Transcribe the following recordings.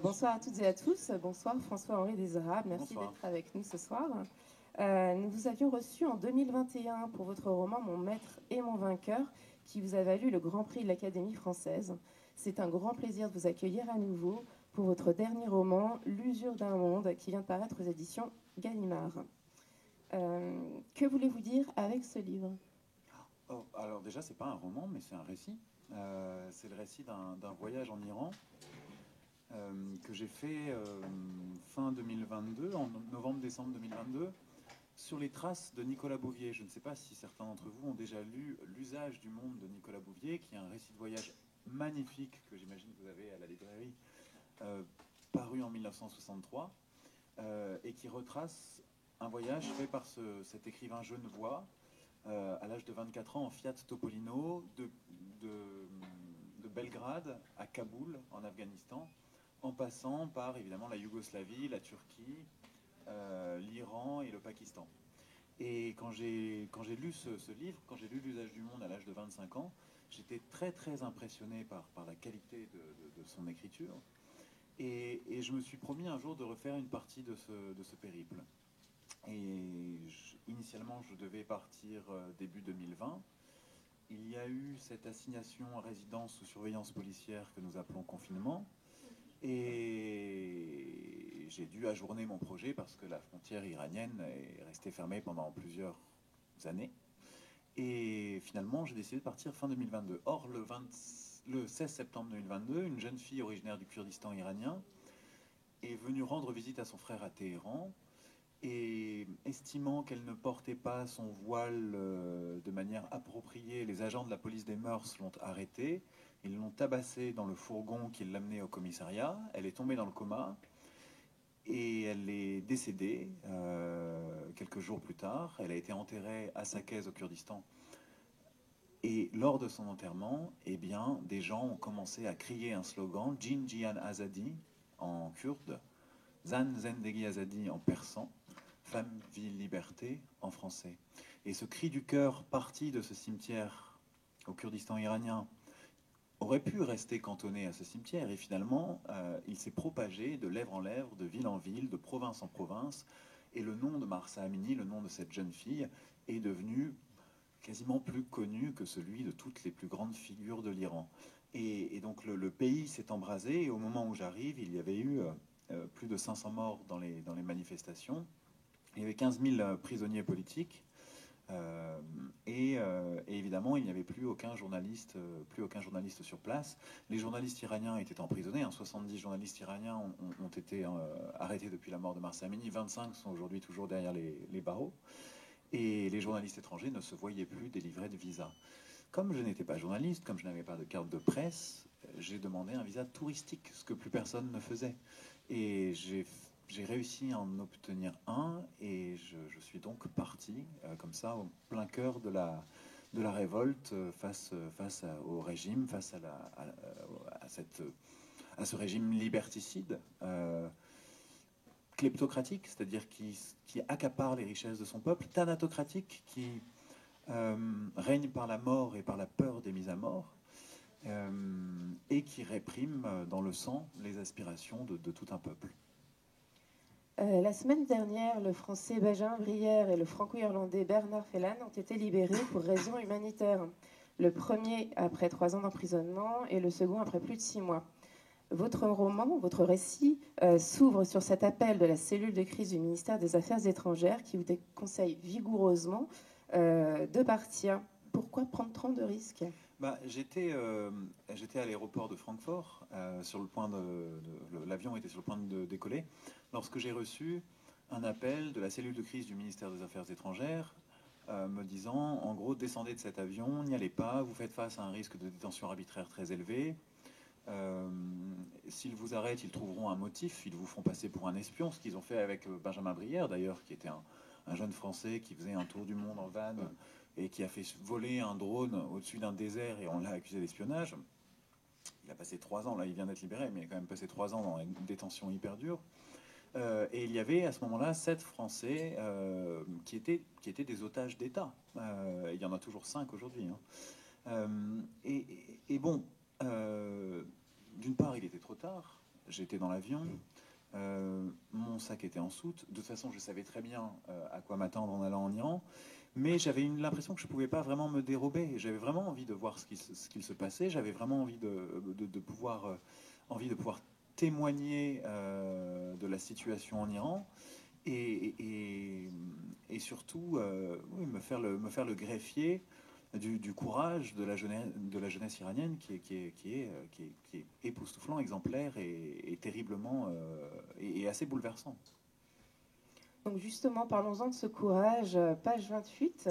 Bonsoir à toutes et à tous. Bonsoir François-Henri Desharables. Merci Bonsoir. d'être avec nous ce soir. Nous vous avions reçu en 2021 pour votre roman Mon maître et mon vainqueur, qui vous a valu le Grand Prix de l'Académie française. C'est un grand plaisir de vous accueillir à nouveau pour votre dernier roman, L'usure d'un monde, qui vient de paraître aux éditions Gallimard. Que voulez-vous dire avec ce livre? Oh, alors déjà, c'est pas un roman, mais c'est un récit. C'est le récit d'un voyage en Iran que j'ai fait fin 2022, en novembre-décembre 2022, sur les traces de Nicolas Bouvier. Je ne sais pas si certains d'entre vous ont déjà lu L'usage du monde de Nicolas Bouvier, qui est un récit de voyage magnifique que j'imagine que vous avez à la librairie, euh, paru en 1963, et qui retrace un voyage fait par cet écrivain genevois à l'âge de 24 ans en Fiat Topolino de Belgrade à Kaboul en Afghanistan, en passant par évidemment la Yougoslavie, la Turquie, l'Iran et le Pakistan. Et quand j'ai lu ce livre, quand j'ai lu L'usage du monde à l'âge de 25 ans, j'étais très très impressionné par la qualité de son écriture. Et je me suis promis un jour de refaire une partie de ce périple. Initialement, je devais partir début 2020. Il y a eu cette assignation à résidence sous surveillance policière que nous appelons confinement. Et j'ai dû ajourner mon projet parce que la frontière iranienne est restée fermée pendant plusieurs années. Et finalement, j'ai décidé de partir fin 2022. Or, le 16 septembre 2022, une jeune fille originaire du Kurdistan iranien est venue rendre visite à son frère à Téhéran et estimant qu'elle ne portait pas son voile de manière appropriée, les agents de la police des mœurs l'ont arrêtée. Ils l'ont tabassée dans le fourgon qui l'amenait au commissariat. Elle est tombée dans le coma et elle est décédée quelques jours plus tard. Elle a été enterrée à Saqqez au Kurdistan. Et lors de son enterrement, eh bien, des gens ont commencé à crier un slogan, Jin Jian Azadi en kurde, Zan Zendegi Azadi en persan, Femme, vie, liberté en français. Et ce cri du cœur parti de ce cimetière au Kurdistan iranien aurait pu rester cantonné à ce cimetière et finalement il s'est propagé de lèvre en lèvre, de ville en ville, de province en province et le nom de Mahsa Amini, le nom de cette jeune fille, est devenu quasiment plus connu que celui de toutes les plus grandes figures de l'Iran. Et donc le pays s'est embrasé et au moment où j'arrive, il y avait eu plus de 500 morts dans les manifestations. Il y avait 15 000 prisonniers politiques. Et évidemment, il n'y avait plus aucun journaliste sur place. Les journalistes iraniens étaient emprisonnés. 70 journalistes iraniens ont été arrêtés depuis la mort de Mahsa Amini. 25 sont aujourd'hui toujours derrière les barreaux. Et les journalistes étrangers ne se voyaient plus délivrer de visa. Comme je n'étais pas journaliste, comme je n'avais pas de carte de presse, j'ai demandé un visa touristique, ce que plus personne ne faisait. Et j'ai réussi à en obtenir un et je suis donc parti comme ça au plein cœur de la révolte face au régime, face à ce régime liberticide, kleptocratique, c'est-à-dire qui accapare les richesses de son peuple, thanatocratique, qui règne par la mort et par la peur des mises à mort, et qui réprime dans le sang les aspirations de tout un peuple. La semaine dernière, le français Benjamin Brière et le franco-irlandais Bernard Fellan ont été libérés pour raisons humanitaires. Le premier après 3 ans d'emprisonnement et le second après plus de 6 mois. Votre roman, votre récit, s'ouvre sur cet appel de la cellule de crise du ministère des Affaires étrangères qui vous déconseille vigoureusement de partir. Pourquoi prendre tant de risques? J'étais à l'aéroport de Francfort, sur le point l'avion était sur le point de décoller, lorsque j'ai reçu un appel de la cellule de crise du ministère des Affaires étrangères me disant, en gros, descendez de cet avion, n'y allez pas, vous faites face à un risque de détention arbitraire très élevé. S'ils vous arrêtent, ils trouveront un motif, ils vous feront passer pour un espion, ce qu'ils ont fait avec Benjamin Brière d'ailleurs, qui était un jeune Français qui faisait un tour du monde en van et qui a fait voler un drone au-dessus d'un désert et on l'a accusé d'espionnage. Il a passé 3 ans, là il vient d'être libéré, mais il a quand même passé 3 ans dans une détention hyper dure. Et il y avait à ce moment-là 7 Français qui étaient des otages d'État. Il y en a toujours 5 aujourd'hui. Hein. Et bon, d'une part, il était trop tard. j'étais dans l'avion, mon sac était en soute. De toute façon, je savais très bien à quoi m'attendre en allant en Iran, mais j'avais l'impression que je ne pouvais pas vraiment me dérober. J'avais vraiment envie de voir ce qu'il se passait. J'avais vraiment envie de pouvoir, envie de pouvoir témoigner de la situation en Iran et surtout oui, me faire le greffier du courage de la jeunesse iranienne qui est époustouflant, exemplaire et terriblement et assez bouleversant. Donc justement, parlons-en de ce courage. Page 28,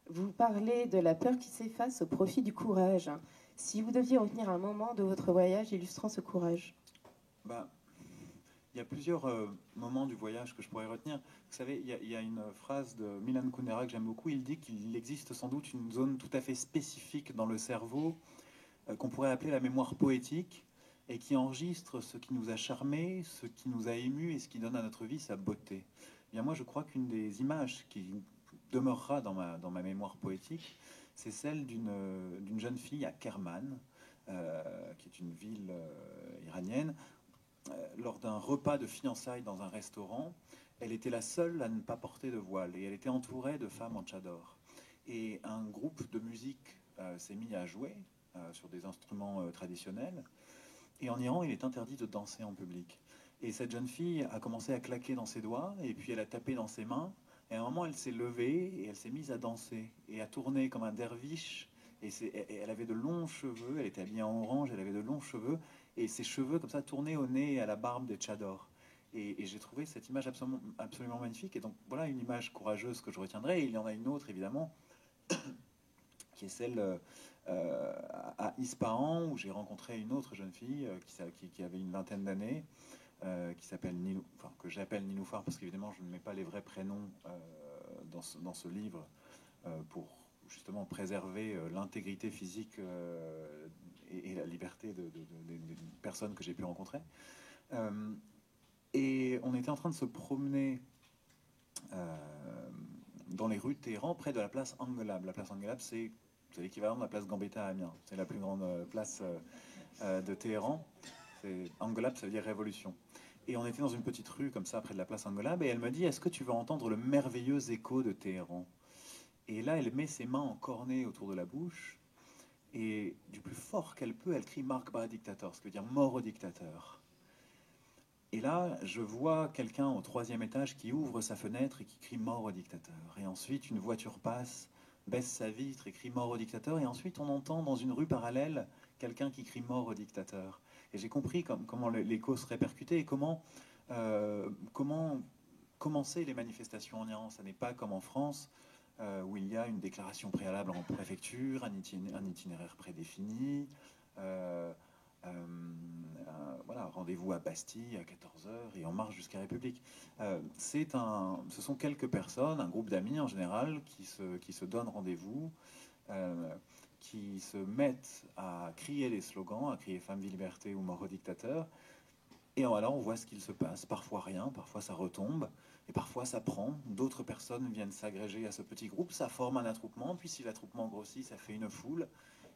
vous parlez de la peur qui s'efface au profit du courage. Si vous deviez retenir un moment de votre voyage illustrant ce courage. Bah, il y a plusieurs moments du voyage que je pourrais retenir. Vous savez, il y a une phrase de Milan Kundera que j'aime beaucoup. Il dit qu'il existe sans doute une zone tout à fait spécifique dans le cerveau qu'on pourrait appeler la mémoire poétique et qui enregistre ce qui nous a charmés, ce qui nous a émus et ce qui donne à notre vie sa beauté. Et bien moi, je crois qu'une des images qui demeurera dans ma mémoire poétique, c'est celle d'une jeune fille à Kerman, qui est une ville iranienne. Lors d'un repas de fiançailles dans un restaurant, elle était la seule à ne pas porter de voile et elle était entourée de femmes en tchador. Et un groupe de musique s'est mis à jouer sur des instruments traditionnels. Et en Iran, il est interdit de danser en public. Et cette jeune fille a commencé à claquer dans ses doigts et puis elle a tapé dans ses mains. Et à un moment, elle s'est levée et elle s'est mise à danser et à tourner comme un derviche. Et elle avait de longs cheveux, elle était habillée en orange, elle avait de longs cheveux, et ses cheveux comme ça tournaient au nez et à la barbe des tchadors. Et j'ai trouvé cette image absolument magnifique. Et donc voilà une image courageuse que je retiendrai. Et il y en a une autre, évidemment, qui est celle à Ispahan, où j'ai rencontré une autre jeune fille qui avait une vingtaine d'années, qui s'appelle enfin, que j'appelle Niloufar, parce qu'évidemment je ne mets pas les vrais prénoms dans ce livre pour justement préserver l'intégrité physique et la liberté des personnes que j'ai pu rencontrer. Et on était en train de se promener dans les rues de Téhéran, près de la place Angelab. La place Angelab, c'est l'équivalent de la place Gambetta à Amiens. C'est la plus grande place de Téhéran. Angelab, ça veut dire révolution. Et on était dans une petite rue comme ça, près de la place Angelab, et elle me dit, est-ce que tu veux entendre le merveilleux écho de Téhéran? Et là, elle met ses mains en cornet autour de la bouche, et du plus fort qu'elle peut, elle crie Mark dictator, ce qui veut dire mort au dictateur. Et là, je vois quelqu'un au 3e étage qui ouvre sa fenêtre et qui crie mort au dictateur. Et ensuite, une voiture passe, baisse sa vitre et crie mort au dictateur. Et ensuite, on entend dans une rue parallèle quelqu'un qui crie mort au dictateur. Et j'ai compris comment l'écho se répercutait et comment commencer les manifestations en Iran. Ça n'est pas comme en France, où il y a une déclaration préalable en préfecture, un itinéraire prédéfini, voilà, rendez-vous à Bastille à 14h et on marche jusqu'à République. Ce sont quelques personnes, un groupe d'amis en général, qui se donnent rendez-vous, qui se mettent à crier les slogans, à crier Femme, vie, liberté ou mort au dictateur. Et alors on voit ce qu'il se passe. Parfois rien, parfois ça retombe, et parfois ça prend. D'autres personnes viennent s'agréger à ce petit groupe, ça forme un attroupement, puis si l'attroupement grossit, ça fait une foule.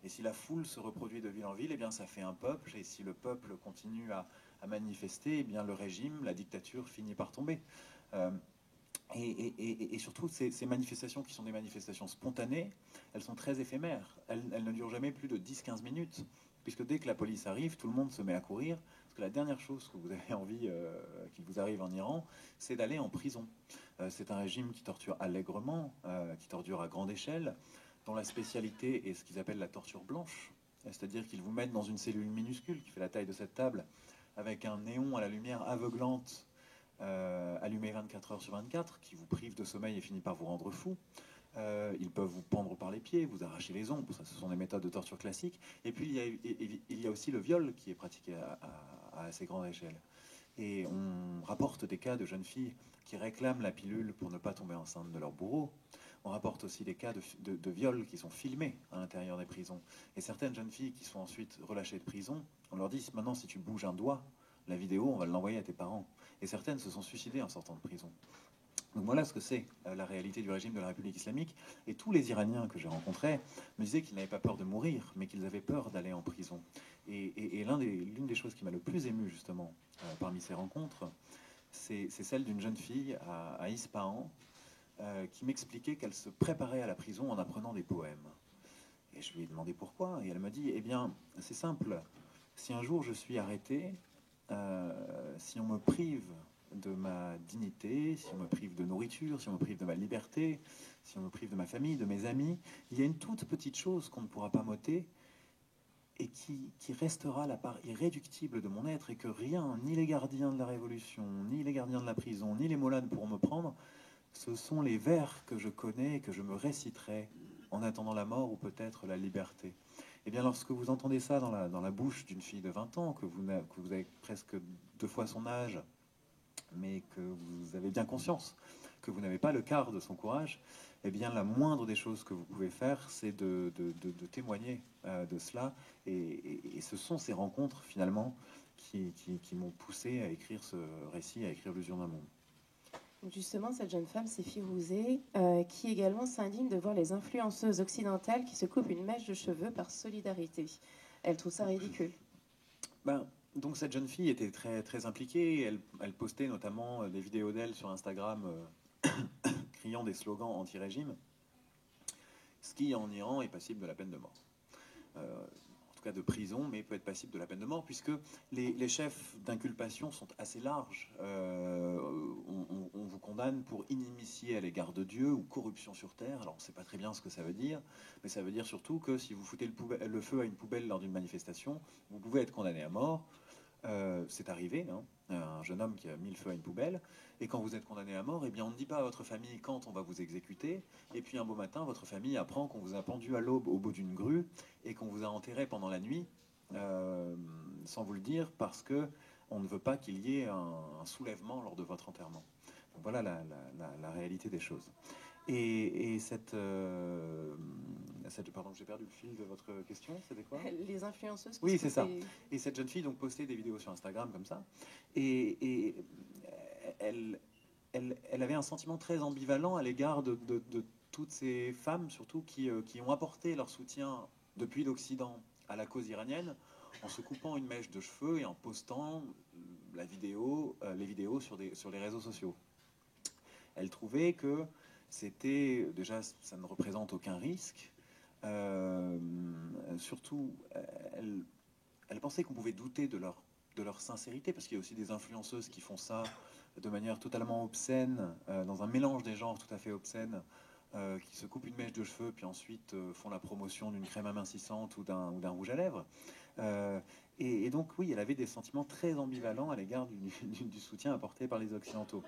Et si la foule se reproduit de ville en ville, eh bien ça fait un peuple. Et si le peuple continue à manifester, eh bien le régime, la dictature finit par tomber. Et surtout, ces manifestations qui sont des manifestations spontanées, elles sont très éphémères. Elles ne durent jamais plus de 10-15 minutes. Puisque dès que la police arrive, tout le monde se met à courir. Parce que la dernière chose que vous avez envie qu'il vous arrive en Iran, c'est d'aller en prison. C'est un régime qui torture allègrement, qui torture à grande échelle, dont la spécialité est ce qu'ils appellent la torture blanche. C'est-à-dire qu'ils vous mettent dans une cellule minuscule qui fait la taille de cette table, avec un néon à la lumière aveuglante, allumé 24 heures sur 24, qui vous prive de sommeil et finit par vous rendre fou. Ils peuvent vous pendre par les pieds, vous arracher les ongles, ça, ce sont des méthodes de torture classiques. Et puis il y a aussi le viol qui est pratiqué à assez grande échelle. Et on rapporte des cas de jeunes filles qui réclament la pilule pour ne pas tomber enceinte de leur bourreau. On rapporte aussi des cas de viols qui sont filmés à l'intérieur des prisons. Et certaines jeunes filles qui sont ensuite relâchées de prison, on leur dit maintenant si tu bouges un doigt, la vidéo, on va l'envoyer à tes parents. Et certaines se sont suicidées en sortant de prison. Donc voilà ce que c'est la réalité du régime de la République islamique. Et tous les Iraniens que j'ai rencontrés me disaient qu'ils n'avaient pas peur de mourir, mais qu'ils avaient peur d'aller en prison. Et l'une des choses qui m'a le plus ému, justement, parmi ces rencontres, c'est celle d'une jeune fille à Ispahan qui m'expliquait qu'elle se préparait à la prison en apprenant des poèmes. Et je lui ai demandé pourquoi. Et elle m'a dit, eh bien, c'est simple. Si un jour je suis arrêté, si on me prive de ma dignité, si on me prive de nourriture, si on me prive de ma liberté, si on me prive de ma famille, de mes amis, il y a une toute petite chose qu'on ne pourra pas m'ôter et qui restera la part irréductible de mon être et que rien, ni les gardiens de la Révolution, ni les gardiens de la prison, ni les mollahs ne pourront me prendre. Ce sont les vers que je connais et que je me réciterai en attendant la mort ou peut-être la liberté. Eh bien, lorsque vous entendez ça dans la bouche d'une fille de 20 ans, que vous avez presque 2 fois son âge, mais que vous avez bien conscience que vous n'avez pas le quart de son courage, eh bien, la moindre des choses que vous pouvez faire, c'est de témoigner de cela. Et ce sont ces rencontres, finalement, qui m'ont poussé à écrire ce récit, à écrire L'usure d'un monde. Justement, cette jeune femme, c'est Firouzé, qui également s'indigne de voir les influenceuses occidentales qui se coupent une mèche de cheveux par solidarité. Elle trouve ça ridicule. Ben, donc cette jeune fille était très, très impliquée. Elle postait notamment des vidéos d'elle sur Instagram criant des slogans anti-régime, ce qui en Iran est passible de la peine de mort. En tout cas de prison, mais peut être passible de la peine de mort, puisque les chefs d'inculpation sont assez larges. On vous condamne pour inimitié à l'égard de Dieu ou corruption sur terre. Alors on ne sait pas très bien ce que ça veut dire, mais ça veut dire surtout que si vous foutez le feu à une poubelle lors d'une manifestation, vous pouvez être condamné à mort. C'est arrivé, hein, un jeune homme qui a mis le feu à une poubelle, et quand vous êtes condamné à mort, eh bien on ne dit pas à votre famille quand on va vous exécuter, et puis un beau matin, votre famille apprend qu'on vous a pendu à l'aube au bout d'une grue, et qu'on vous a enterré pendant la nuit, sans vous le dire, parce que on ne veut pas qu'il y ait un soulèvement lors de votre enterrement. Donc voilà la réalité des choses. Et pardon, j'ai perdu le fil de votre question, c'était quoi? Les influenceuses. Oui, c'est ça. Et cette jeune fille donc postait des vidéos sur Instagram comme ça, et elle avait un sentiment très ambivalent à l'égard de toutes ces femmes, surtout qui ont apporté leur soutien depuis l'Occident à la cause iranienne, en se coupant une mèche de cheveux et en postant les vidéos sur les réseaux sociaux. Elle trouvait que c'était, déjà, ça ne représente aucun risque. Surtout, elle pensait qu'on pouvait douter de leur sincérité, parce qu'il y a aussi des influenceuses qui font ça de manière totalement obscène, dans un mélange des genres tout à fait obscène, qui se coupent une mèche de cheveux, puis ensuite font la promotion d'une crème amincissante ou d'un rouge à lèvres. Et donc, oui, elle avait des sentiments très ambivalents à l'égard du soutien apporté par les Occidentaux.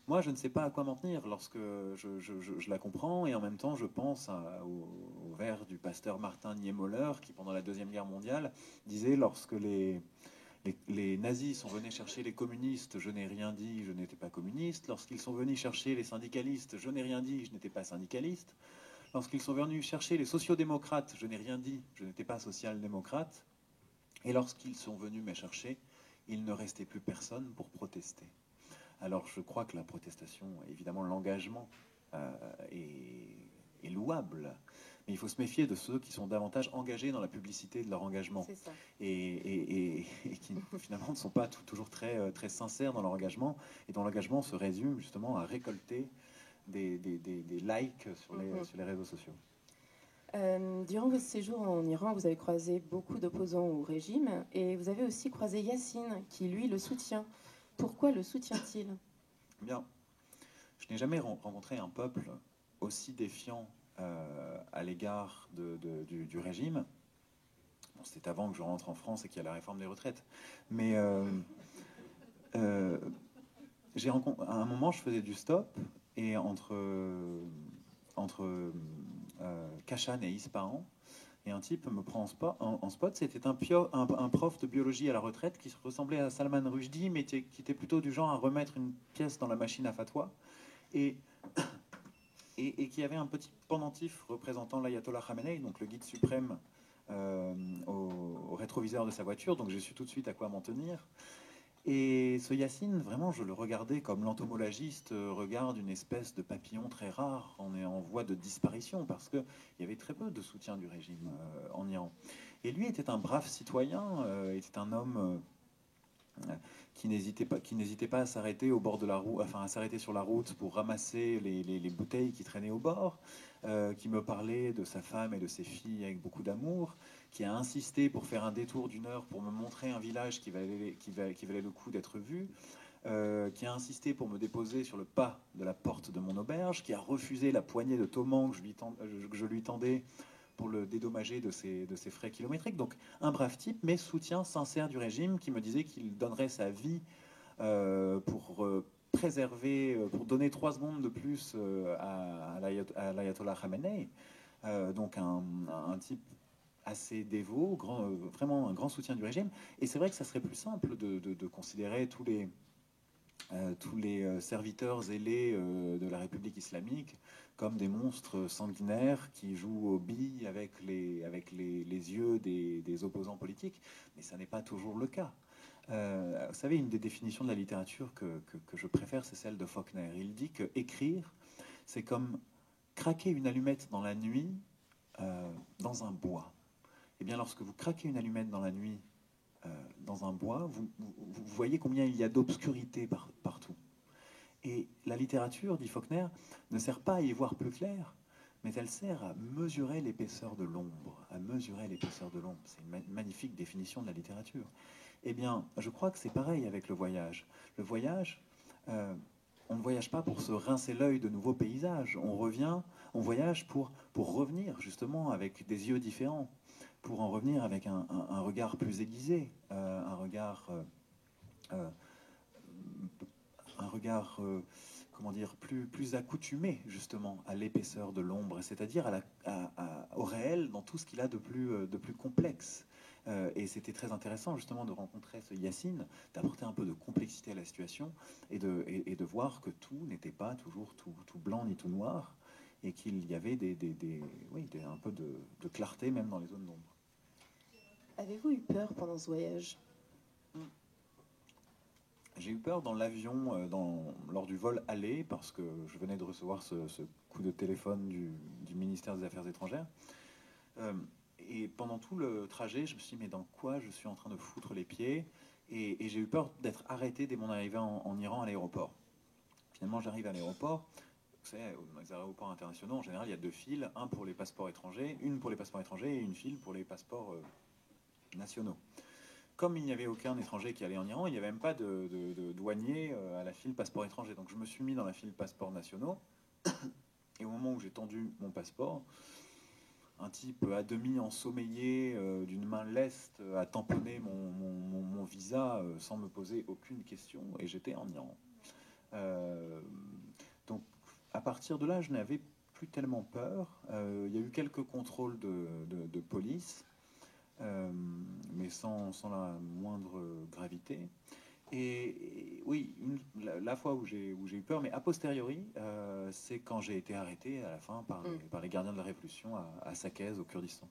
Moi, je ne sais pas à quoi m'en tenir lorsque je la comprends, et en même temps, je pense au vers du pasteur Martin Niemöller, qui, pendant la Deuxième Guerre mondiale, disait, lorsque les nazis sont venus chercher les communistes, je n'ai rien dit, je n'étais pas communiste. Lorsqu'ils sont venus chercher les syndicalistes, je n'ai rien dit, je n'étais pas syndicaliste. Lorsqu'ils sont venus chercher les sociodémocrates, je n'ai rien dit, je n'étais pas social-démocrate. Et lorsqu'ils sont venus me chercher, il ne restait plus personne pour protester. Alors je crois que la protestation, évidemment l'engagement est louable, mais il faut se méfier de ceux qui sont davantage engagés dans la publicité de leur engagement et qui finalement ne sont pas toujours très, très sincères dans leur engagement, et dont l'engagement se résume justement à récolter des likes sur les réseaux sociaux. Durant votre séjour en Iran, vous avez croisé beaucoup d'opposants au régime, et vous avez aussi croisé Yassine, qui lui le soutient. Pourquoi le soutient-il? Bien, je n'ai jamais rencontré un peuple aussi défiant à l'égard du régime. Bon, c'était avant que je rentre en France et qu'il y a la réforme des retraites. Mais à un moment, je faisais du stop, et entre Kashan et Ispahan, et un type me prend en spot. C'était un prof de biologie à la retraite qui ressemblait à Salman Rushdie, mais qui était plutôt du genre à remettre une pièce dans la machine à fatwa, et qui avait un petit pendentif représentant l'ayatollah Khamenei, donc le guide suprême, au rétroviseur de sa voiture. Donc j'ai su tout de suite à quoi m'en tenir. Et ce Yassine, vraiment, je le regardais comme l'entomologiste regarde une espèce de papillon très rare. On est en voie de disparition parce qu'il y avait très peu de soutien du régime en Iran. Et lui était un brave citoyen, était un homme qui n'hésitait pas à s'arrêter au bord de la route, enfin à s'arrêter sur la route pour ramasser les bouteilles qui traînaient au bord, qui me parlait de sa femme et de ses filles avec beaucoup d'amour, qui a insisté pour faire un détour d'une heure pour me montrer un village qui valait le coup d'être vu, qui a insisté pour me déposer sur le pas de la porte de mon auberge, qui a refusé la poignée de toman que je lui tendais pour le dédommager de ses frais kilométriques. Donc un brave type, mais soutien sincère du régime, qui me disait qu'il donnerait sa vie pour préserver, pour donner 3 secondes de plus à l'ayatollah Khamenei. Donc un type assez dévot, vraiment un grand soutien du régime. Et c'est vrai que ça serait plus simple de considérer tous les serviteurs zélés de la République islamique comme des monstres sanguinaires qui jouent aux billes avec les yeux des opposants politiques. Mais ça n'est pas toujours le cas. Vous savez, une des définitions de la littérature que je préfère, c'est celle de Faulkner. Il dit que écrire, c'est comme craquer une allumette dans la nuit dans un bois. Eh bien, lorsque vous craquez une allumette dans la nuit dans un bois, vous voyez combien il y a d'obscurité partout. Et la littérature, dit Faulkner, ne sert pas à y voir plus clair, mais elle sert à mesurer l'épaisseur de l'ombre. À mesurer l'épaisseur de l'ombre. C'est une magnifique définition de la littérature. Eh bien, je crois que c'est pareil avec le voyage. Le voyage, on ne voyage pas pour se rincer l'œil de nouveaux paysages. On voyage pour revenir justement avec des yeux différents, pour en revenir avec un regard plus aiguisé, un regard comment dire, plus accoutumé justement à l'épaisseur de l'ombre, c'est-à-dire au réel dans tout ce qu'il a de plus complexe. Et c'était très intéressant justement de rencontrer ce Yassine, d'apporter un peu de complexité à la situation et de voir que tout n'était pas toujours tout blanc ni tout noir, et qu'il y avait un peu de clarté même dans les zones d'ombre. Avez-vous eu peur pendant ce voyage ? J'ai eu peur dans l'avion, lors du vol aller, parce que je venais de recevoir ce coup de téléphone du ministère des Affaires étrangères. Et pendant tout le trajet, je me suis dit, mais dans quoi je suis en train de foutre les pieds ? Et j'ai eu peur d'être arrêté dès mon arrivée en Iran à l'aéroport. Finalement, j'arrive à l'aéroport. Vous savez, dans les aéroports internationaux, en général, il y a 2 files, une pour les passeports étrangers et une file pour les passeports nationaux. Comme il n'y avait aucun étranger qui allait en Iran, il n'y avait même pas de douanier à la file passeport étranger. Donc je me suis mis dans la file passeport nationaux. Et au moment où j'ai tendu mon passeport, un type à demi ensommeillé, d'une main leste, a tamponné mon visa sans me poser aucune question. Et j'étais en Iran. Donc à partir de là, je n'avais plus tellement peur. Il y a eu quelques contrôles de police. Mais sans la moindre gravité. Et oui, la fois où j'ai eu peur, mais a posteriori, c'est quand j'ai été arrêté à la fin par les gardiens de la Révolution à Saqqez, au Kurdistan.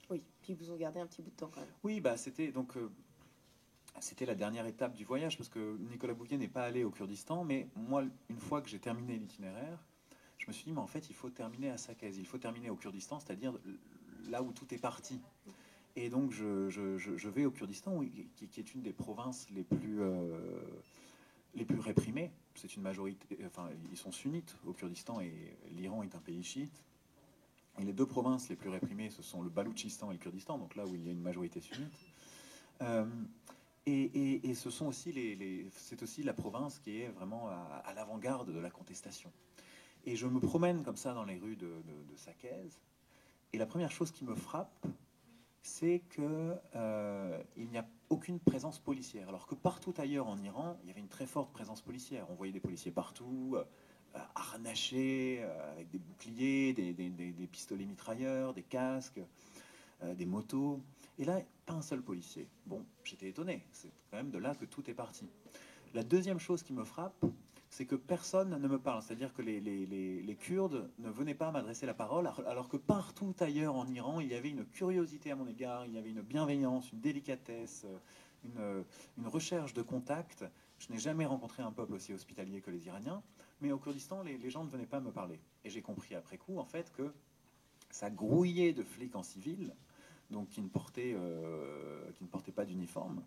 Oui, puis ils vous ont gardé un petit bout de temps quand même. Oui, c'était c'était la dernière étape du voyage, parce que Nicolas Bouvier n'est pas allé au Kurdistan, mais moi, une fois que j'ai terminé l'itinéraire, je me suis dit, mais en fait, il faut terminer à Saqqez, il faut terminer au Kurdistan, c'est-à-dire là où tout est parti. Et donc je vais au Kurdistan, qui est une des provinces les plus réprimées. C'est une majorité, enfin ils sont sunnites au Kurdistan et l'Iran est un pays chiite. Et les 2 provinces les plus réprimées, ce sont le Baloutchistan et le Kurdistan, donc là où il y a une majorité sunnite. Et ce sont aussi c'est aussi la province qui est vraiment à l'avant-garde de la contestation. Et je me promène comme ça dans les rues de Saqqez, et la première chose qui me frappe, c'est qu'il n'y a aucune présence policière. Alors que partout ailleurs en Iran, il y avait une très forte présence policière. On voyait des policiers partout, harnachés, avec des boucliers, des pistolets mitrailleurs, des casques, des motos. Et là, pas un seul policier. Bon, j'étais étonné. C'est quand même de là que tout est parti. La deuxième chose qui me frappe, c'est que personne ne me parle. C'est-à-dire que les Kurdes ne venaient pas m'adresser la parole, alors que partout ailleurs en Iran, il y avait une curiosité à mon égard, il y avait une bienveillance, une délicatesse, une recherche de contact. Je n'ai jamais rencontré un peuple aussi hospitalier que les Iraniens, mais au Kurdistan, les gens ne venaient pas me parler. Et j'ai compris après coup, en fait, que ça grouillait de flics en civil, donc qui ne portaient pas d'uniforme,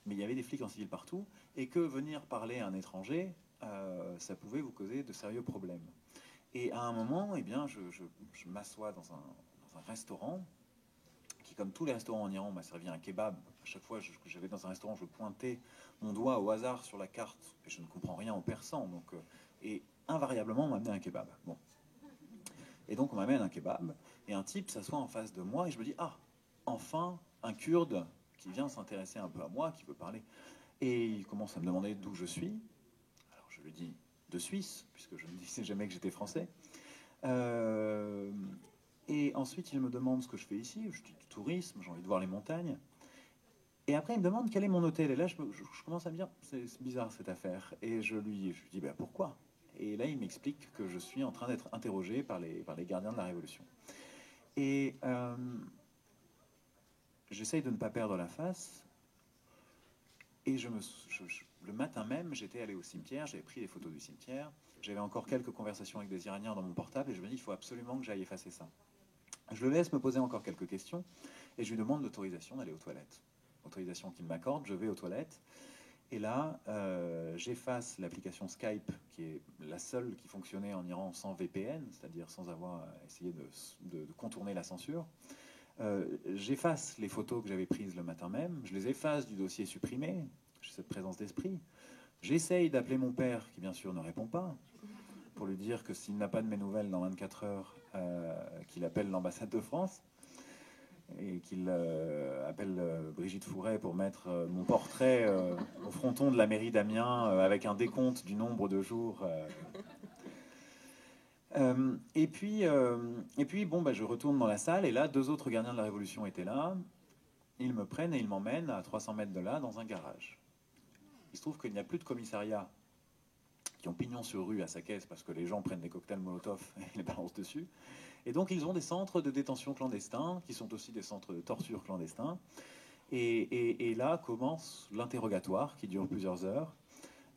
mais il y avait des flics en civil partout, et que venir parler à un étranger, ça pouvait vous causer de sérieux problèmes. Et à un moment, eh bien, je m'assois dans un restaurant, qui, comme tous les restaurants en Iran, m'a servi un kebab. À chaque fois que j'avais dans un restaurant, je pointais mon doigt au hasard sur la carte, et je ne comprends rien au persan, donc, et invariablement, on m'a amené un kebab. Bon. Et donc, on m'amène un kebab, et un type s'assoit en face de moi, et je me dis, ah, enfin, un Kurde qui vient s'intéresser un peu à moi, qui veut parler. Et il commence à me demander d'où je suis. Alors, je lui dis de Suisse, puisque je ne disais jamais que j'étais français. Et ensuite, il me demande ce que je fais ici. Je dis du tourisme, j'ai envie de voir les montagnes. Et après, il me demande quel est mon hôtel. Et là, je commence à me dire, c'est bizarre cette affaire. Et je lui dis, ben, pourquoi? Et là, il m'explique que je suis en train d'être interrogé par les gardiens de la Révolution. Et j'essaye de ne pas perdre la face. Et le matin même, j'étais allé au cimetière, j'avais pris des photos du cimetière. J'avais encore quelques conversations avec des Iraniens dans mon portable. Et je me dis, il faut absolument que j'aille effacer ça. Je le laisse me poser encore quelques questions. Et je lui demande l'autorisation d'aller aux toilettes. Autorisation qu'il m'accorde, je vais aux toilettes. Et là, j'efface l'application Skype, qui est la seule qui fonctionnait en Iran sans VPN, c'est-à-dire sans avoir essayé de contourner la censure. J'efface les photos que j'avais prises le matin même, je les efface du dossier supprimé, j'ai cette présence d'esprit. J'essaye d'appeler mon père, qui bien sûr ne répond pas, pour lui dire que s'il n'a pas de mes nouvelles dans 24 heures, qu'il appelle l'ambassade de France et qu'il appelle Brigitte Fouret pour mettre mon portrait au fronton de la mairie d'Amiens avec un décompte du nombre de jours. Et puis bon, bah, je retourne dans la salle et là, 2 autres gardiens de la Révolution étaient là. Ils me prennent et ils m'emmènent à 300 mètres de là dans un garage. Il se trouve qu'il n'y a plus de commissariat qui ont pignon sur rue à sa caisse parce que les gens prennent des cocktails Molotov et les balancent dessus. Et donc ils ont des centres de détention clandestins qui sont aussi des centres de torture clandestins. Et là commence l'interrogatoire qui dure plusieurs heures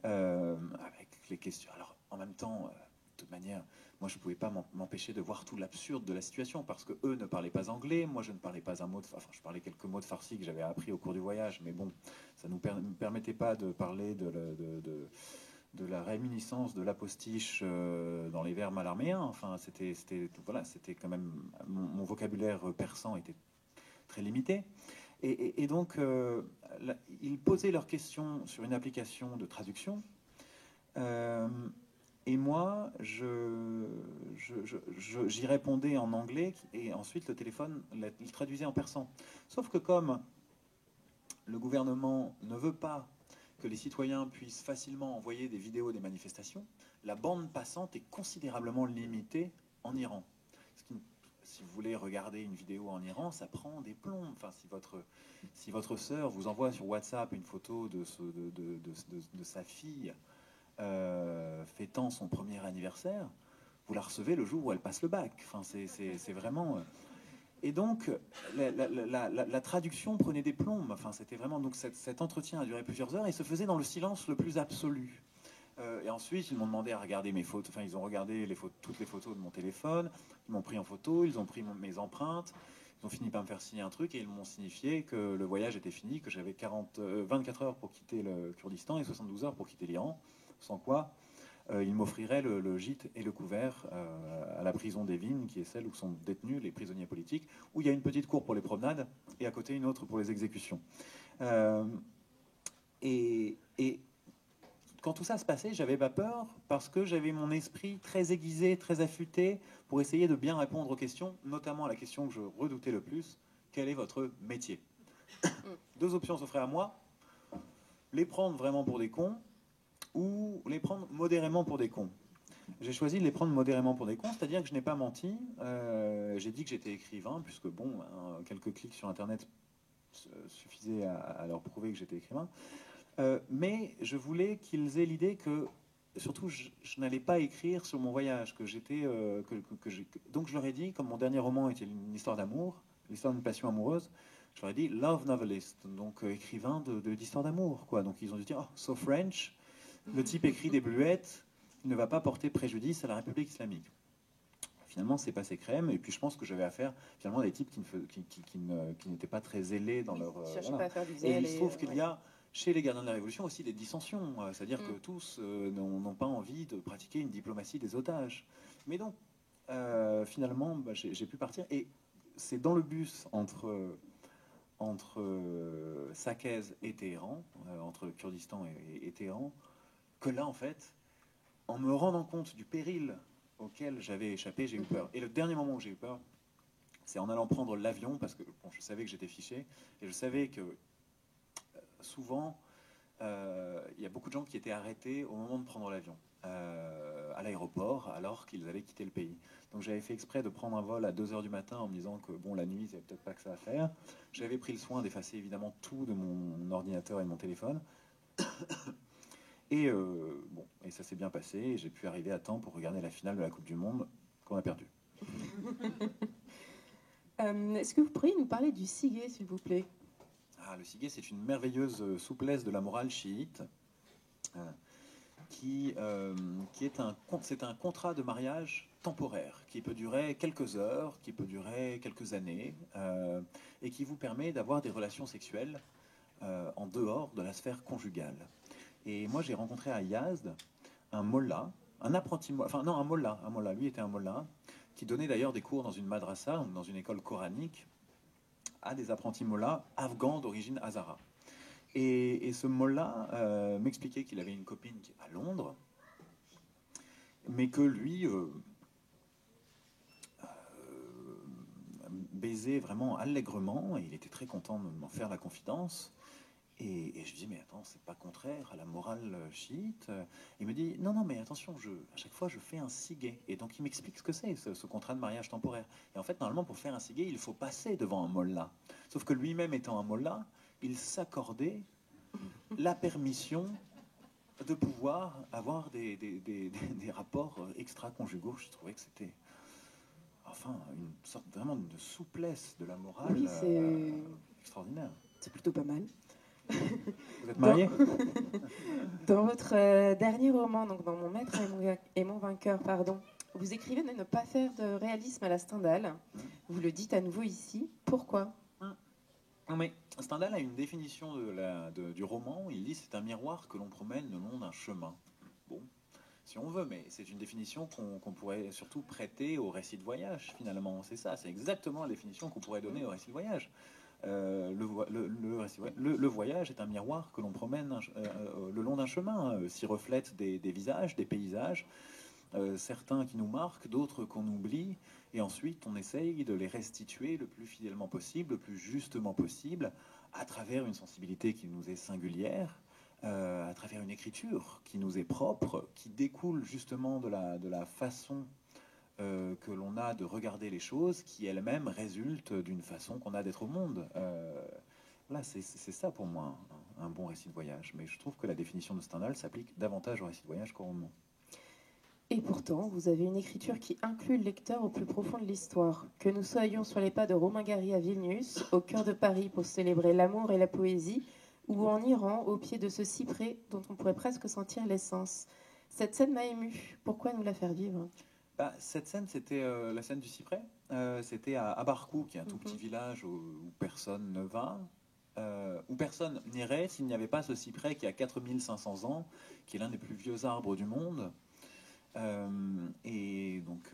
avec les questions. Alors en même temps, de toute manière, moi je ne pouvais pas m'empêcher de voir tout l'absurde de la situation parce que eux ne parlaient pas anglais, moi je ne parlais pas un mot enfin je parlais quelques mots de farsi que j'avais appris au cours du voyage, mais bon, ça ne nous permettait pas de parler de la réminiscence de l'apostiche dans les vers malaméens. Enfin, c'était quand même mon vocabulaire persan était très limité. Et donc, ils posaient leurs questions sur une application de traduction. Et moi, j'y répondais en anglais et ensuite le téléphone, il traduisait en persan. Sauf que comme le gouvernement ne veut pas que les citoyens puissent facilement envoyer des vidéos des manifestations, la bande passante est considérablement limitée en Iran. Si vous voulez regarder une vidéo en Iran, ça prend des plombs. Enfin, si votre sœur vous envoie sur WhatsApp une photo de sa fille fêtant son premier anniversaire, vous la recevez le jour où elle passe le bac. Enfin, c'est vraiment... Et donc, la traduction prenait des plombs. Enfin, c'était vraiment... Donc, cet entretien a duré plusieurs heures et se faisait dans le silence le plus absolu. Et ensuite, ils m'ont demandé à regarder mes photos. Enfin, ils ont regardé toutes les photos de mon téléphone. Ils m'ont pris en photo, ils ont pris mes empreintes. Ils ont fini par me faire signer un truc et ils m'ont signifié que le voyage était fini, que j'avais 24 heures pour quitter le Kurdistan et 72 heures pour quitter l'Iran. Sans quoi, ils m'offriraient le gîte et le couvert à la prison d'Evin, qui est celle où sont détenus les prisonniers politiques, où il y a une petite cour pour les promenades et à côté une autre pour les exécutions. Et quand tout ça se passait, j'avais pas peur parce que j'avais mon esprit très aiguisé, très affûté pour essayer de bien répondre aux questions, notamment à la question que je redoutais le plus, quel est votre métier? 2 options s'offraient à moi, les prendre vraiment pour des cons ou les prendre modérément pour des cons. J'ai choisi de les prendre modérément pour des cons, c'est-à-dire que je n'ai pas menti. J'ai dit que j'étais écrivain, puisque bon, quelques clics sur Internet suffisaient à leur prouver que j'étais écrivain. Mais je voulais qu'ils aient l'idée que, surtout, je n'allais pas écrire sur mon voyage, que j'étais... donc je leur ai dit, comme mon dernier roman était une histoire d'amour, l'histoire d'une passion amoureuse, je leur ai dit love novelist, donc écrivain d'histoires d'amour, quoi. Donc ils ont dû dire, oh, so French, le type écrit des bluettes, il ne va pas porter préjudice à la République islamique. Finalement, c'est passé crème, et puis je pense que j'avais affaire finalement à des types qui n'étaient pas très zélés dans leur... Cherchez pas à faire du Et zèle. il se trouve qu'il y a chez les gardiens de la Révolution aussi des dissensions, c'est-à-dire que tous n'ont pas envie de pratiquer une diplomatie des otages. Mais donc, finalement, bah, j'ai pu partir, et c'est dans le bus entre Saqqez et Téhéran, entre Kurdistan et Téhéran, que là, en fait, en me rendant compte du péril auquel j'avais échappé, j'ai eu peur. Et le dernier moment où j'ai eu peur, c'est en allant prendre l'avion, parce que bon, je savais que j'étais fiché, et je savais que souvent, il y a beaucoup de gens qui étaient arrêtés au moment de prendre l'avion, à l'aéroport, alors qu'ils avaient quitté le pays. Donc j'avais fait exprès de prendre un vol à 2 h du matin en me disant que bon, la nuit, il n'y avait peut-être pas que ça à faire. J'avais pris le soin d'effacer évidemment tout de mon ordinateur et de mon téléphone. Et bon, et ça s'est bien passé, et j'ai pu arriver à temps pour regarder la finale de la Coupe du Monde qu'on a perdue. Est-ce que vous pourriez nous parler du Sighet, s'il vous plaît? Le Sighet, c'est une merveilleuse souplesse de la morale chiite, qui est un contrat de mariage temporaire, qui peut durer quelques heures, qui peut durer quelques années, et qui vous permet d'avoir des relations sexuelles en dehors de la sphère conjugale. Et moi, j'ai rencontré à Yazd un mollah, un apprenti, enfin non, un mollah, lui était un mollah, qui donnait d'ailleurs des cours dans une madrasa, dans une école coranique, à des apprentis mollahs afghans d'origine hazara. Et ce mollah m'expliquait qu'il avait une copine à Londres, mais que lui baisait vraiment allègrement, et il était très content de m'en faire la confidence. Et je dis, mais attends, c'est pas contraire à la morale chiite? Il me dit, non, mais attention, à chaque fois, je fais un sighet. Et donc, il m'explique ce que c'est, ce contrat de mariage temporaire. Et en fait, normalement, pour faire un sighet, il faut passer devant un mollah. Sauf que lui-même étant un mollah, il s'accordait la permission de pouvoir avoir des rapports extra-conjugaux. Je trouvais que c'était, enfin, une sorte vraiment de souplesse de la morale, oui, c'est extraordinaire. C'est plutôt pas mal. Vous êtes marié? Dans votre dernier roman, donc dans Mon maître et mon vainqueur, pardon, vous écrivez de ne pas faire de réalisme à la Stendhal. Vous le dites à nouveau ici. Pourquoi? Non, mais Stendhal a une définition du roman. Il dit c'est un miroir que l'on promène le long d'un chemin. Bon, si on veut, mais c'est une définition qu'on pourrait surtout prêter au récit de voyage, finalement. C'est ça, c'est exactement la définition qu'on pourrait donner au récit de voyage. Le voyage est un miroir que l'on promène le long d'un chemin, s'y reflètent des visages, des paysages, certains qui nous marquent, d'autres qu'on oublie, et ensuite on essaye de les restituer le plus fidèlement possible, le plus justement possible, à travers une sensibilité qui nous est singulière, à travers une écriture qui nous est propre, qui découle justement de la façon que l'on a de regarder les choses, qui elle-même résulte d'une façon qu'on a d'être au monde. Là, c'est ça pour moi un bon récit de voyage. Mais je trouve que la définition de Stendhal s'applique davantage au récit de voyage qu'au roman. Et pourtant, vous avez une écriture qui inclut le lecteur au plus profond de l'histoire. Que nous soyons sur les pas de Romain Gary à Vilnius, au cœur de Paris pour célébrer l'amour et la poésie, ou en Iran, au pied de ce cyprès dont on pourrait presque sentir l'essence. Cette scène m'a émue. Pourquoi nous la faire vivre? Cette scène, c'était la scène du cyprès. C'était à Abarkou, qui est un tout petit village où personne ne va, où personne n'irait s'il n'y avait pas ce cyprès qui a 4500 ans, qui est l'un des plus vieux arbres du monde. Et donc,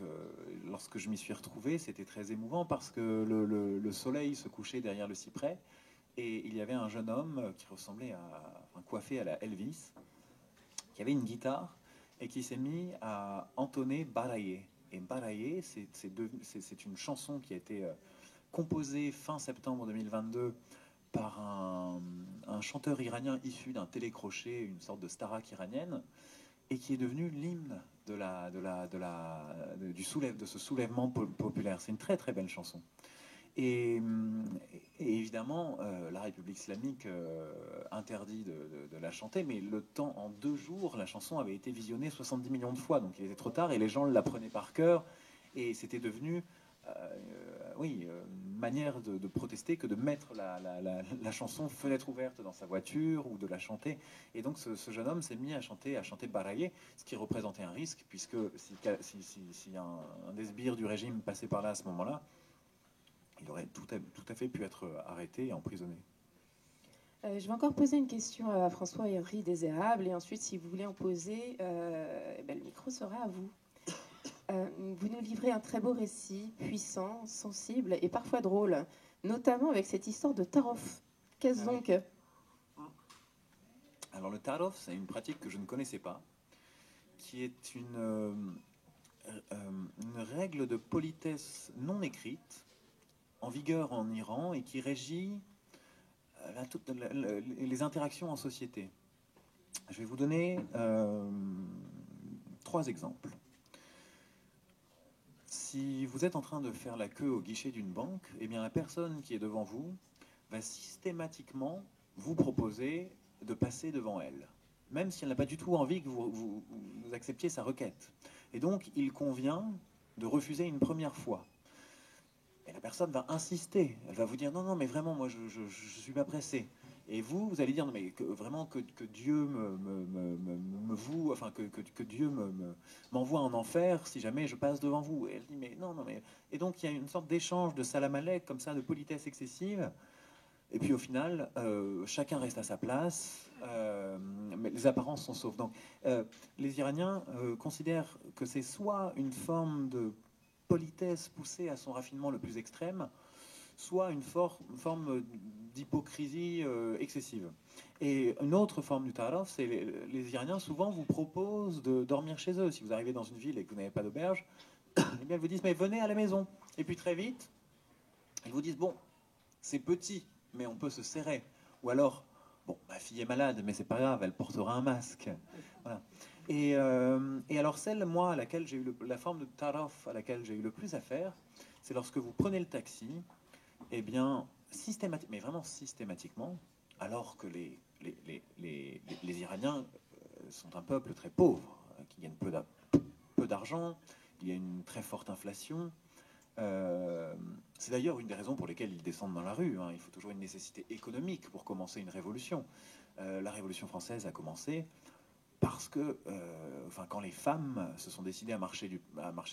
lorsque je m'y suis retrouvé, c'était très émouvant parce que le soleil se couchait derrière le cyprès et il y avait un jeune homme qui ressemblait coiffé à la Elvis, qui avait une guitare et qui s'est mis à entonner Baraye. Et Baraye, c'est une chanson qui a été composée fin septembre 2022 par un chanteur iranien issu d'un télécrochet, une sorte de starak iranienne, et qui est devenu l'hymne de ce soulèvement populaire. C'est une très très belle chanson. Et évidemment, la République islamique interdit de la chanter, mais en 2 jours, la chanson avait été visionnée 70 millions de fois, donc il était trop tard, et les gens l'apprenaient par cœur, et c'était devenu manière de protester que de mettre la chanson Fenêtre ouverte dans sa voiture ou de la chanter. Et donc ce jeune homme s'est mis à chanter Baraillé, ce qui représentait un risque, puisque si un des sbires du régime passait par là à ce moment-là, il aurait tout à fait pu être arrêté et emprisonné. Je vais encore poser une question à François-Henri Désérable, et ensuite, si vous voulez en poser, le micro sera à vous. Vous nous livrez un très beau récit, puissant, sensible et parfois drôle, notamment avec cette histoire de Tarof. Qu'est-ce donc? Alors le Tarof, c'est une pratique que je ne connaissais pas, qui est une règle de politesse non écrite, en vigueur en Iran, et qui régit les interactions en société. Je vais vous donner 3 exemples. Si vous êtes en train de faire la queue au guichet d'une banque, eh bien la personne qui est devant vous va systématiquement vous proposer de passer devant elle, même si elle n'a pas du tout envie que vous acceptiez sa requête. Et donc, il convient de refuser une première fois. Et la personne va insister. Elle va vous dire, non, mais vraiment, moi, je suis pas pressé. Et vous allez dire, non, mais vraiment que Dieu que Dieu m'envoie en enfer si jamais je passe devant vous. Et elle dit, mais non. Et donc, il y a une sorte d'échange de salam alek, comme ça, de politesse excessive. Et puis, au final, chacun reste à sa place. Mais les apparences sont sauf. Donc, les Iraniens considèrent que c'est soit une forme de politesse poussée à son raffinement le plus extrême, soit une forme d'hypocrisie excessive. Et une autre forme du taraf, c'est les Iraniens souvent vous proposent de dormir chez eux. Si vous arrivez dans une ville et que vous n'avez pas d'auberge, eh bien ils vous disent mais venez à la maison. Et puis très vite, ils vous disent bon, c'est petit, mais on peut se serrer. Ou alors, bon, ma fille est malade, mais c'est pas grave, elle portera un masque. Voilà. Et alors moi, à laquelle j'ai eu la forme de taraf à laquelle j'ai eu le plus affaire, c'est lorsque vous prenez le taxi, eh bien, mais vraiment systématiquement, alors que les Iraniens sont un peuple très pauvre, qui gagne peu d'argent, il y a une très forte inflation. C'est d'ailleurs une des raisons pour lesquelles ils descendent dans la rue. Hein. Il faut toujours une nécessité économique pour commencer une révolution. La Révolution française a commencé parce que, quand les femmes se sont décidées à marcher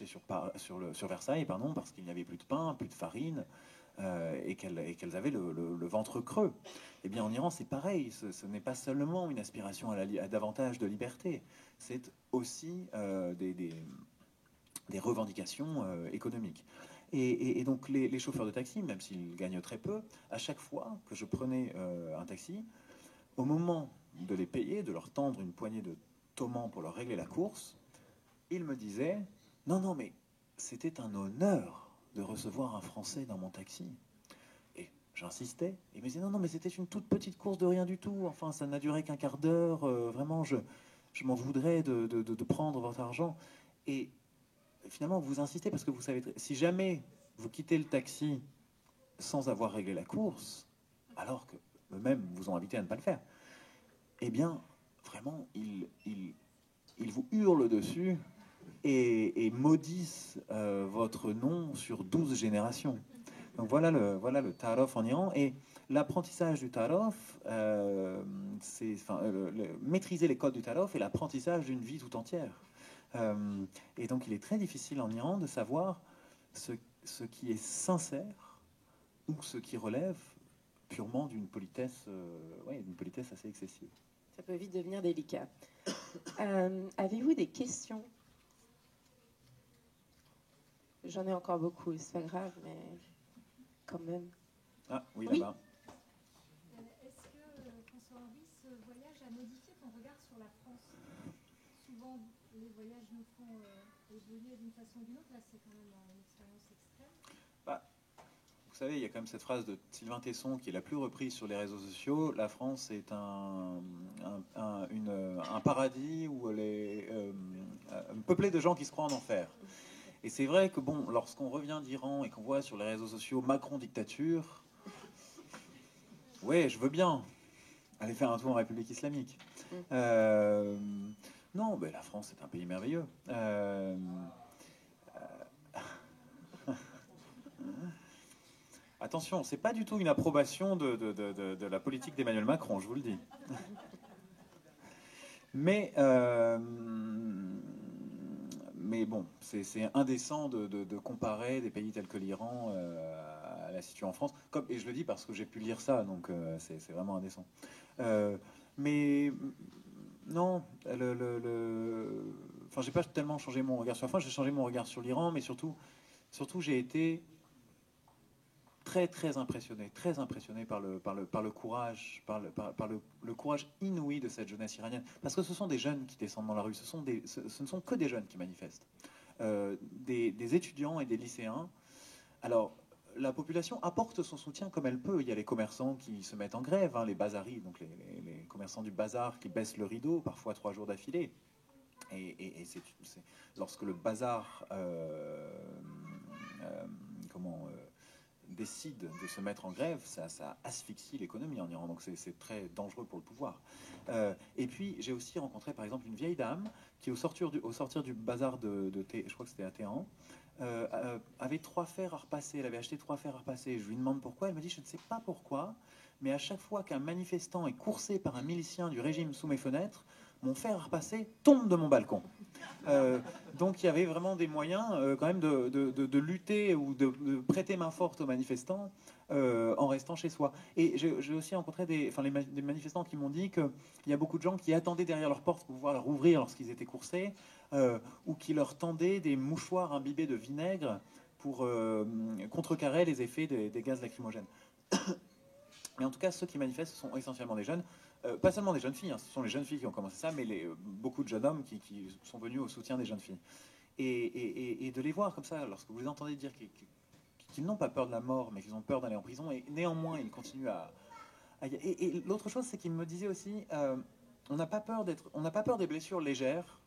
sur Versailles, parce qu'il n'y avait plus de pain, plus de farine, et qu'elles avaient le ventre creux. Eh bien, en Iran, c'est pareil. Ce n'est pas seulement une aspiration à davantage de liberté, c'est aussi des revendications économiques. Et donc, les chauffeurs de taxi, même s'ils gagnent très peu, à chaque fois que je prenais un taxi, au moment de les payer, de leur tendre une poignée de tomans pour leur régler la course, ils me disaient « Non, mais c'était un honneur de recevoir un Français dans mon taxi. » Et j'insistais. Ils me disaient « Non, mais c'était une toute petite course de rien du tout. Enfin, ça n'a duré qu'un quart d'heure. Vraiment, je m'en voudrais de prendre votre argent. » Et finalement, vous insistez parce que vous savez, si jamais vous quittez le taxi sans avoir réglé la course, alors que eux-mêmes vous ont invité à ne pas le faire, eh bien, vraiment, ils vous hurlent dessus et maudissent votre nom sur 12 générations. Donc voilà le Tarof en Iran. Et l'apprentissage du Tarof, maîtriser les codes du Tarof et l'apprentissage d'une vie tout entière. Et donc il est très difficile en Iran de savoir ce qui est sincère ou ce qui relève purement d'une politesse assez excessive. Ça peut vite devenir délicat. Avez-vous des questions? J'en ai encore beaucoup, c'est pas grave, mais quand même. Ah oui, là-bas. Est-ce que, François-Henri, ce voyage a modifié ton regard sur la France? Souvent, les voyages nous font évoluer d'une façon ou d'une autre. Là, c'est quand même une expérience extrême. Vous savez, il y a quand même cette phrase de Sylvain Tesson qui est la plus reprise sur les réseaux sociaux. La France est un paradis où elle est peuplée de gens qui se croient en enfer. Et c'est vrai que, bon, lorsqu'on revient d'Iran et qu'on voit sur les réseaux sociaux Macron dictature, ouais, je veux bien aller faire un tour en République islamique. Non, mais la France est un pays merveilleux. Attention, c'est pas du tout une approbation de la politique d'Emmanuel Macron, je vous le dis. Mais bon, c'est indécent de comparer des pays tels que l'Iran à la situation en France. Et je le dis parce que j'ai pu lire ça, donc c'est vraiment indécent. Mais non, enfin, j'ai pas tellement changé mon regard sur la France, j'ai changé mon regard sur l'Iran, mais surtout j'ai été très impressionné par le courage, le courage inouï de cette jeunesse iranienne. Parce que ce sont des jeunes qui descendent dans la rue, ce ne sont que des jeunes qui manifestent. Des étudiants et des lycéens. Alors, la population apporte son soutien comme elle peut. Il y a les commerçants qui se mettent en grève, hein, les bazaris, donc les commerçants du bazar qui baissent le rideau, parfois 3 jours d'affilée. Et lorsque le bazar décide de se mettre en grève, ça asphyxie l'économie en Iran, donc c'est très dangereux pour le pouvoir. Et puis j'ai aussi rencontré par exemple une vieille dame qui au sortir du bazar je crois que c'était à Téhéran, avait 3 fers à repasser. Elle avait acheté 3 fers à repasser. Je lui demande pourquoi. Elle me dit: je ne sais pas pourquoi, mais à chaque fois qu'un manifestant est coursé par un milicien du régime sous mes fenêtres, mon fer à repasser tombe de mon balcon. Donc il y avait vraiment des moyens quand même de lutter ou de prêter main forte aux manifestants en restant chez soi. Et j'ai aussi rencontré des manifestants qui m'ont dit qu'il y a beaucoup de gens qui attendaient derrière leur porte pour pouvoir la rouvrir lorsqu'ils étaient coursés, ou qui leur tendaient des mouchoirs imbibés de vinaigre pour contrecarrer les effets des gaz lacrymogènes. Mais en tout cas, ceux qui manifestent sont essentiellement des jeunes. Pas seulement des jeunes filles, hein, ce sont les jeunes filles qui ont commencé ça, mais beaucoup de jeunes hommes qui sont venus au soutien des jeunes filles. Et de les voir comme ça, lorsque vous les entendez dire qu'ils n'ont pas peur de la mort, mais qu'ils ont peur d'aller en prison, et néanmoins ils continuent et l'autre chose, c'est qu'ils me disaient aussi, on n'a pas peur des blessures légères,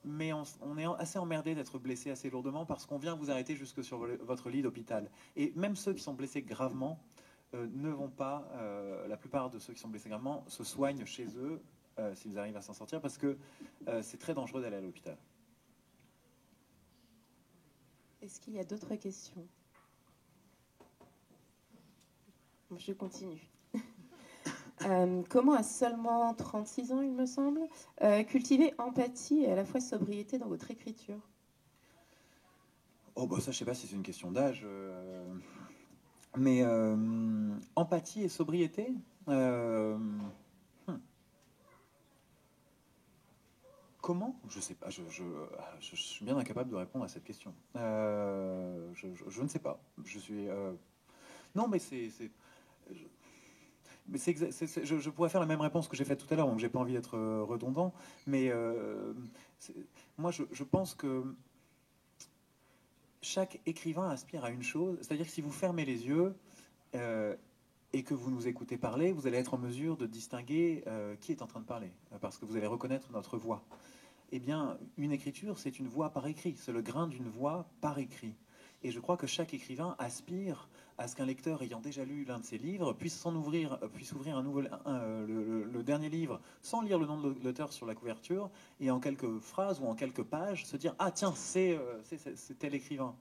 mais on est assez emmerdé d'être blessé assez lourdement parce qu'on vient vous arrêter jusque sur votre lit d'hôpital. Et même ceux qui sont blessés gravement ne vont pas, la plupart de ceux qui sont blessés gravement se soignent chez eux s'ils arrivent à s'en sortir, parce que c'est très dangereux d'aller à l'hôpital. Est-ce qu'il y a d'autres questions? Je continue. Comment, à seulement 36 ans, il me semble, cultiver empathie et à la fois sobriété dans votre écriture? Oh, bah ça, je sais pas si c'est une question d'âge. Mais empathie et sobriété, comment? Je sais pas. Je suis bien incapable de répondre à cette question. Je ne sais pas. Je suis. Non, mais je pourrais faire la même réponse que j'ai faite tout à l'heure, donc j'ai pas envie d'être redondant. Mais moi, je pense que chaque écrivain aspire à une chose, c'est-à-dire que si vous fermez les yeux et que vous nous écoutez parler, vous allez être en mesure de distinguer qui est en train de parler, parce que vous allez reconnaître notre voix. Eh bien, une écriture, c'est une voix par écrit, c'est le grain d'une voix par écrit. Et je crois que chaque écrivain aspire à ce qu'un lecteur ayant déjà lu l'un de ses livres puisse ouvrir le dernier livre sans lire le nom de l'auteur sur la couverture, et en quelques phrases ou en quelques pages se dire: ah tiens, c'est tel écrivain,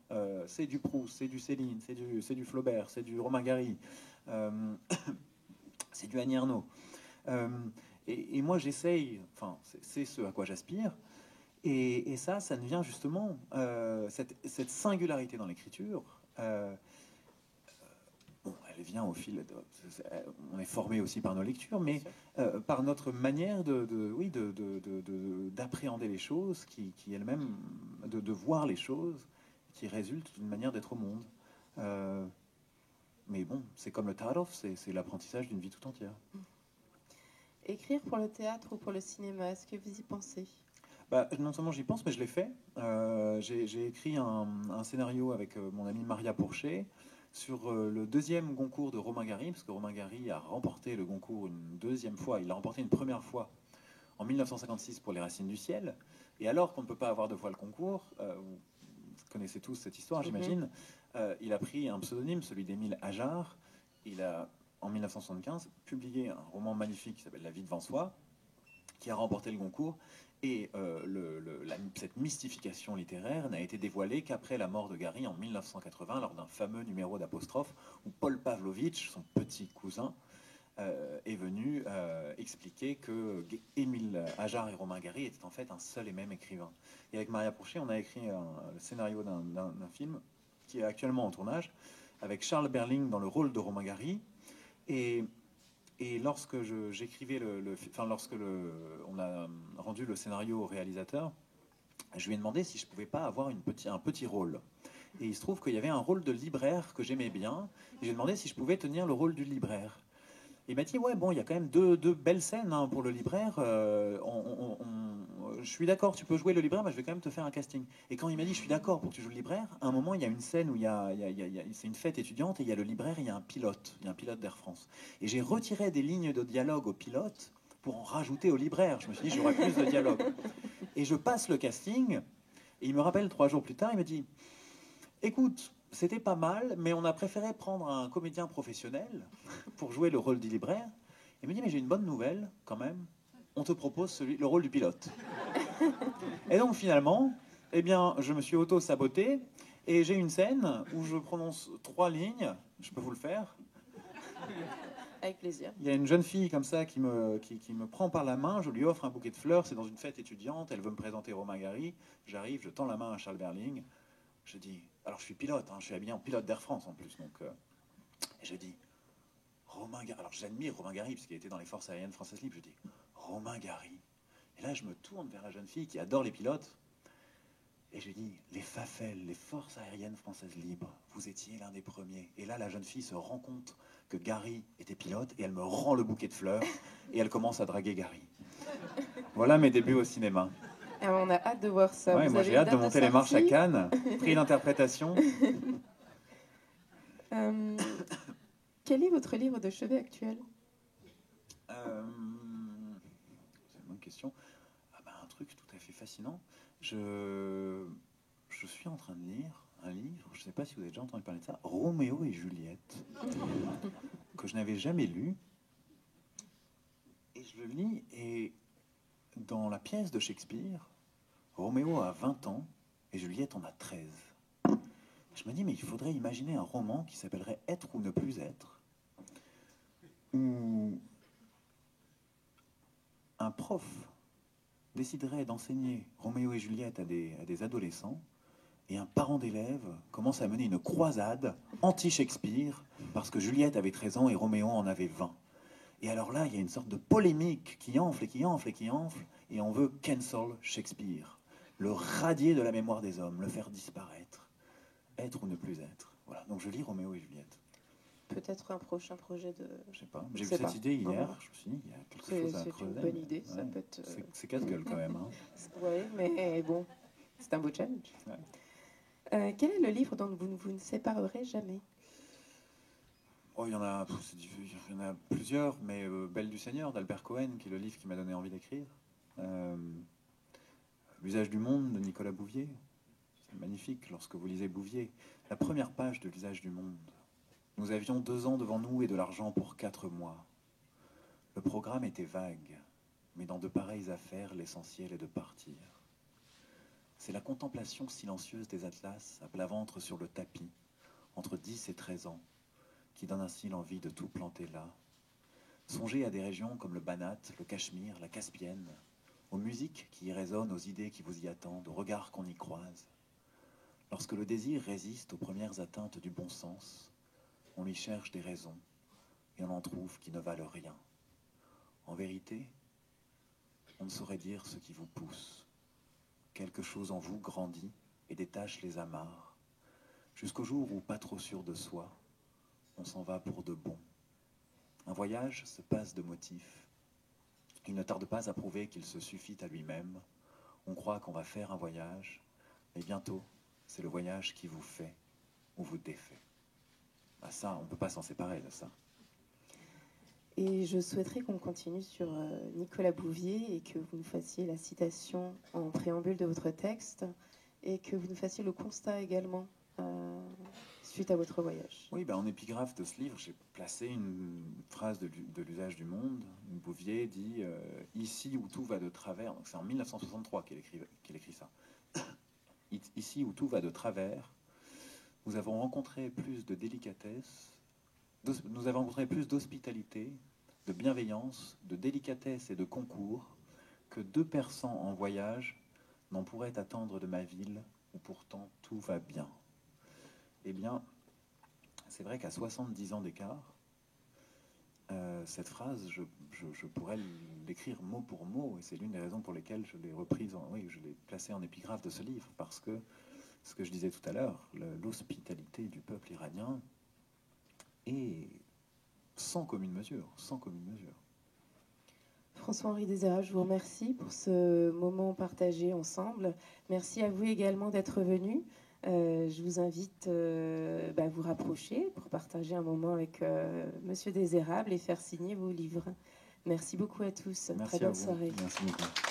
c'est du Proust, c'est du Céline, c'est du Flaubert, c'est du Romain Gary, c'est du Annie Ernaux. Et moi j'essaye, enfin c'est ce à quoi j'aspire. Et ça ne vient justement, cette singularité dans l'écriture, elle vient au fil on est formé aussi par nos lectures, mais par notre manière d'appréhender les choses, qui elle-même, de voir les choses, qui résulte d'une manière d'être au monde. Mais bon, c'est comme le Tarov, c'est l'apprentissage d'une vie tout entière. Écrire pour le théâtre ou pour le cinéma, est-ce que vous y pensez? Non seulement j'y pense, mais je l'ai fait. J'ai écrit un scénario avec mon amie Maria Pourchet sur le 2e Goncourt de Romain Gary, parce que Romain Gary a remporté le Goncourt une 2e fois. Il l'a remporté une première fois en 1956 pour Les Racines du ciel. Et alors qu'on ne peut pas avoir 2 fois le concours, vous connaissez tous cette histoire, j'imagine, il a pris un pseudonyme, celui d'Émile Ajar. Il a, en 1975, publié un roman magnifique qui s'appelle La vie devant soi. qui a remporté le Goncourt. Et cette mystification littéraire n'a été dévoilée qu'après la mort de Gary en 1980, lors d'un fameux numéro d'Apostrophe, où Paul Pavlovitch, son petit cousin, est venu expliquer que Émile Ajar et Romain Gary étaient en fait un seul et même écrivain. Et avec Maria Pourchet, on a écrit le scénario d'un film qui est actuellement en tournage, avec Charles Berling dans le rôle de Romain Gary. Et lorsque j'écrivais on a rendu le scénario au réalisateur, je lui ai demandé si je pouvais pas avoir un petit rôle. Et il se trouve qu'il y avait un rôle de libraire que j'aimais bien. Et j'ai demandé si je pouvais tenir le rôle du libraire. Il m'a dit, ouais, bon, il y a quand même deux belles scènes hein, pour le libraire. Je suis d'accord, tu peux jouer le libraire, mais je vais quand même te faire un casting. Et quand il m'a dit, je suis d'accord pour que tu joues le libraire, à un moment, il y a une scène où c'est une fête étudiante, et il y a le libraire, et il y a un pilote d'Air France. Et j'ai retiré des lignes de dialogue au pilote pour en rajouter au libraire. Je me suis dit, j'aurai plus de dialogue. Et je passe le casting, et il me rappelle 3 jours plus tard, il me dit, écoute, c'était pas mal, mais on a préféré prendre un comédien professionnel pour jouer le rôle du libraire. Il me dit, mais j'ai une bonne nouvelle quand même. On te propose le rôle du pilote. Et donc finalement, eh bien, je me suis auto-saboté et j'ai une scène où je prononce 3 lignes. Je peux vous le faire? Avec plaisir. Il y a une jeune fille comme ça qui me prend par la main. Je lui offre un bouquet de fleurs. C'est dans une fête étudiante. Elle veut me présenter Romain Gary. J'arrive, je tends la main à Charles Berling. Je dis, alors je suis pilote, hein, je suis habillé en pilote d'Air France en plus, donc et je dis, Romain Gary, alors j'admire Romain Gary, parce qu'il était dans les forces aériennes françaises libres, je dis, Romain Gary, et là je me tourne vers la jeune fille qui adore les pilotes, et je lui dis, les FAFEL, les forces aériennes françaises libres, vous étiez l'un des premiers, et là la jeune fille se rend compte que Gary était pilote, et elle me rend le bouquet de fleurs, et elle commence à draguer Gary. Voilà mes débuts au cinéma. Alors, on a hâte de voir ça. Ouais, moi j'ai hâte de monter les marches à Cannes, prix d'interprétation. Quel est votre livre de chevet actuel? C'est une bonne question. Ah ben, un truc tout à fait fascinant. Je suis en train de lire un livre, je ne sais pas si vous avez déjà entendu parler de ça, Roméo et Juliette, que je n'avais jamais lu. Et je le lis, et dans la pièce de Shakespeare, Roméo a 20 ans et Juliette en a 13. Je me dis, mais il faudrait imaginer un roman qui s'appellerait Être ou ne plus être, où un prof déciderait d'enseigner Roméo et Juliette à des adolescents, et un parent d'élève commence à mener une croisade anti-Shakespeare parce que Juliette avait 13 ans et Roméo en avait 20. Et alors là, il y a une sorte de polémique qui enfle et qui enfle et qui enfle, et on veut cancel Shakespeare, le radier de la mémoire des hommes, le faire disparaître, être ou ne plus être. Voilà, donc je lis Roméo et Juliette. Peut-être un prochain projet de... Je sais pas, j'ai eu cette idée hier, je me suis dit, il y a quelque chose à creuser. C'est une bonne idée, ça peut être... C'est casse-gueule quand même. Hein. Oui, mais bon, c'est un beau challenge. Ouais. Quel est le livre dont vous ne séparerez jamais? Oh, il y en a plusieurs, mais Belle du Seigneur d'Albert Cohen, qui est le livre qui m'a donné envie d'écrire. L'usage du monde de Nicolas Bouvier. C'est magnifique lorsque vous lisez Bouvier. La première page de l'usage du monde. Nous avions 2 ans devant nous et de l'argent pour 4 mois. Le programme était vague, mais dans de pareilles affaires, l'essentiel est de partir. C'est la contemplation silencieuse des atlas à plat ventre sur le tapis, entre 10 et 13 ans, qui donne ainsi l'envie de tout planter là. Songez à des régions comme le Banat, le Cachemire, la Caspienne, aux musiques qui y résonnent, aux idées qui vous y attendent, aux regards qu'on y croise. Lorsque le désir résiste aux premières atteintes du bon sens, on lui cherche des raisons, et on en trouve qui ne valent rien. En vérité, on ne saurait dire ce qui vous pousse. Quelque chose en vous grandit et détache les amarres, jusqu'au jour où, pas trop sûr de soi, on s'en va pour de bon. Un voyage se passe de motifs. Il ne tarde pas à prouver qu'il se suffit à lui-même. On croit qu'on va faire un voyage, mais bientôt, c'est le voyage qui vous fait ou vous défait. Ah ça, on ne peut pas s'en séparer de ça. Et je souhaiterais qu'on continue sur Nicolas Bouvier et que vous nous fassiez la citation en préambule de votre texte et que vous nous fassiez le constat également suite à votre voyage. Oui, en épigraphe de ce livre, j'ai placé une phrase de l'usage du monde. Bouvier dit ici où tout va de travers. C'est en 1963 qu'il écrit ça. Ici où tout va de travers, nous avons rencontré plus de délicatesse, nous avons rencontré plus d'hospitalité, de bienveillance, de délicatesse et de concours que 2 persans en voyage n'en pourraient attendre de ma ville où pourtant tout va bien. Eh bien, c'est vrai qu'à 70 ans d'écart, cette phrase, je pourrais l'écrire mot pour mot, et c'est l'une des raisons pour lesquelles je l'ai reprise, je l'ai placée en épigraphe de ce livre, parce que ce que je disais tout à l'heure, l'hospitalité du peuple iranien est sans commune mesure, sans commune mesure. François-Henri Désirat, je vous remercie pour ce moment partagé ensemble. Merci à vous également d'être venu. Je vous invite à vous rapprocher pour partager un moment avec Monsieur Désérable et faire signer vos livres. Merci beaucoup à tous. Merci Très bonne à vous. soirée. Merci beaucoup.